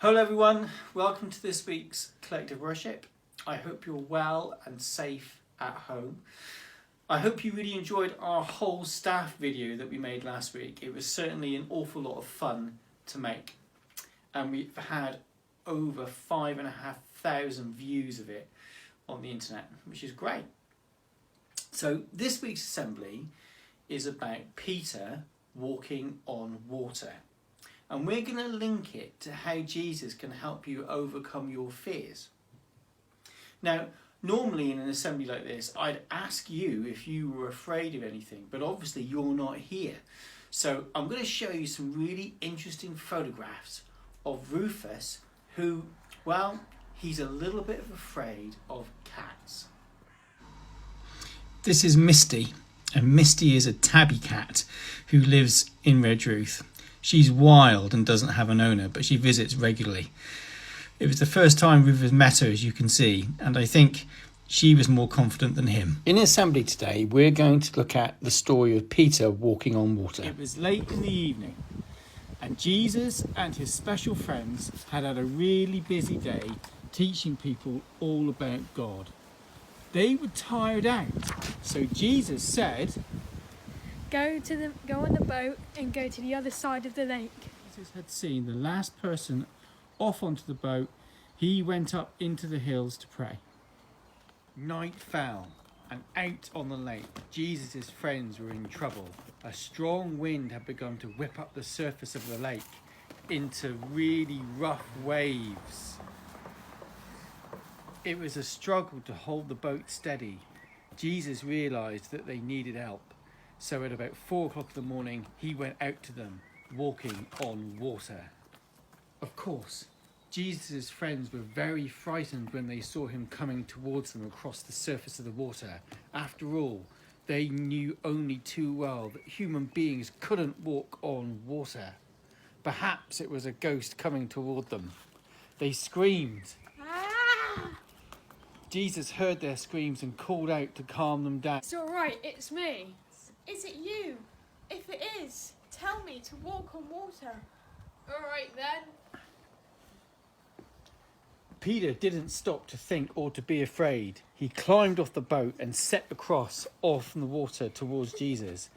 Hello everyone, welcome to this week's collective worship. I hope you're well and safe at home. I hope you really enjoyed our whole staff video that we made last week. It was certainly an awful lot of fun to make, and we've had over 5,500 views of it on the internet, which is great. So this week's assembly is about Peter walking on water. And we're going to link it to how Jesus can help you overcome your fears. Now, normally in an assembly like this, I'd ask you if you were afraid of anything, but obviously you're not here. So I'm going to show you some really interesting photographs of Rufus, who, well, he's a little bit afraid of cats. This is Misty, and Misty is a tabby cat who lives in Redruth. She's wild and doesn't have an owner, but she visits regularly. It was the first time Rufus met her, as you can see, and I think she was more confident than him. In assembly today, we're going to look at the story of Peter walking on water. It was late in the evening, and Jesus and his special friends had a really busy day teaching people all about God. They were tired out, so Jesus said, Go on the boat and go to the other side of the lake. Jesus had seen the last person off onto the boat. He went up into the hills to pray. Night fell, and out on the lake, Jesus' friends were in trouble. A strong wind had begun to whip up the surface of the lake into really rough waves. It was a struggle to hold the boat steady. Jesus realised that they needed help. So at about 4 o'clock in the morning, he went out to them, walking on water. Of course, Jesus' friends were very frightened when they saw him coming towards them across the surface of the water. After all, they knew only too well that human beings couldn't walk on water. Perhaps it was a ghost coming toward them. They screamed. Ah! Jesus heard their screams and called out to calm them down. It's all right, it's me. Is it you? If it is, tell me to walk on water. All right then. Peter didn't stop to think or to be afraid. He climbed off the boat and set across off in the water towards Jesus.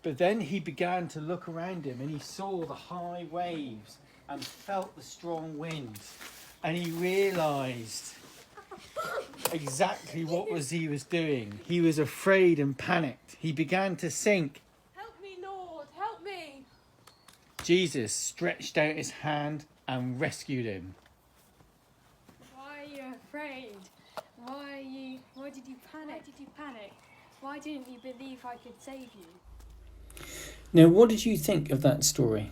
But then he began to look around him, and he saw the high waves and felt the strong winds, and he realised exactly what he was doing. He was afraid and panicked. He began to sink. Help me, Lord, help me. Jesus stretched out his hand and rescued him. Why are you afraid? Why did you panic? Why didn't you believe I could save you? Now, what did you think of that story?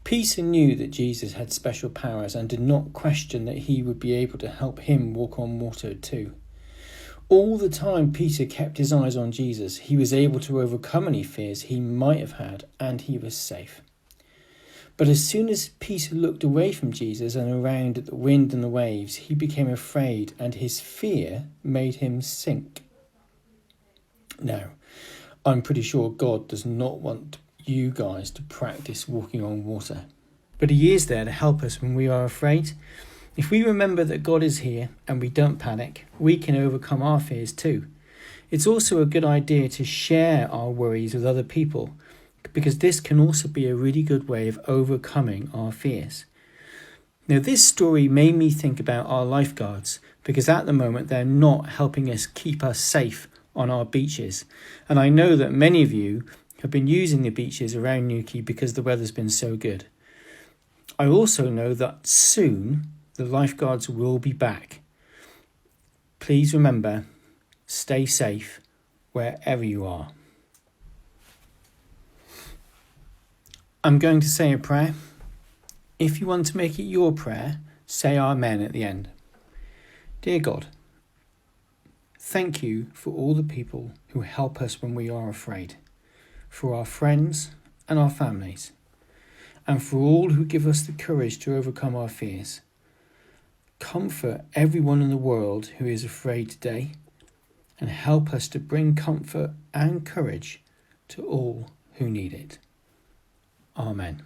Peter knew that Jesus had special powers and did not question that he would be able to help him walk on water too. All the time Peter kept his eyes on Jesus, he was able to overcome any fears he might have had, and he was safe. But as soon as Peter looked away from Jesus and around at the wind and the waves, he became afraid, and his fear made him sink. Now, I'm pretty sure God does not want you guys to practice walking on water. But he is there to help us when we are afraid. If we remember that God is here and we don't panic, we can overcome our fears too. It's also a good idea to share our worries with other people, because this can also be a really good way of overcoming our fears. Now, this story made me think about our lifeguards, because at the moment they're not helping us keep us safe on our beaches. And I know that many of you have been using the beaches around Newquay because the weather's been so good. I also know that soon the lifeguards will be back. Please remember, stay safe wherever you are. I'm going to say a prayer. If you want to make it your prayer, say Amen at the end. Dear God, thank you for all the people who help us when we are afraid, for our friends and our families, and for all who give us the courage to overcome our fears. Comfort everyone in the world who is afraid today, and help us to bring comfort and courage to all who need it. Amen.